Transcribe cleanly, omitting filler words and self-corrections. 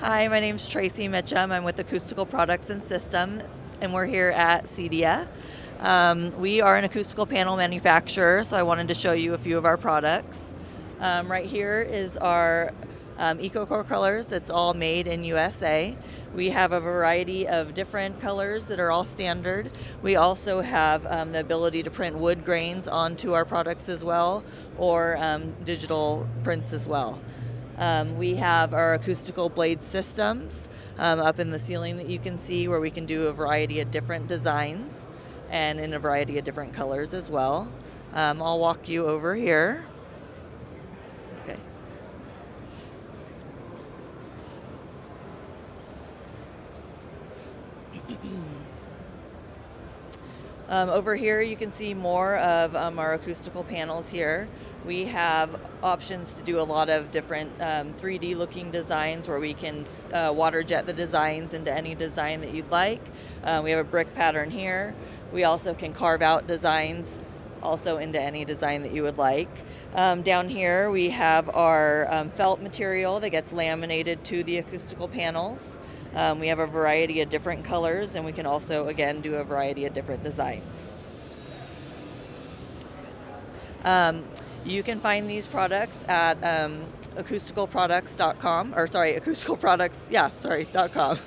Hi, my name's Tracy Mitchum. I'm with Acoustical Products and Systems, and we're here at CEDIA. We are an acoustical panel manufacturer, so I wanted to show you a few of our products. Right here is our EcoCore colors. It's all made in USA. We have a variety of different colors that are all standard. We also have the ability to print wood grains onto our products as well, or digital prints as well. We have our acoustical blade systems up in the ceiling that you can see, where we can do a variety of different designs and in a variety of different colors as well. I'll walk you over here. Okay. Over here you can see more of our acoustical panels here. We have options to do a lot of different 3D looking designs where we can water jet the designs into any design that you'd like. We have a brick pattern here. We also can carve out designs also into any design that you would like. Down here we have our felt material that gets laminated to the acoustical panels. We have a variety of different colors, and we can also, again, do a variety of different designs. You can find these products at acousticalproducts.com, or sorry, acousticalproducts.com.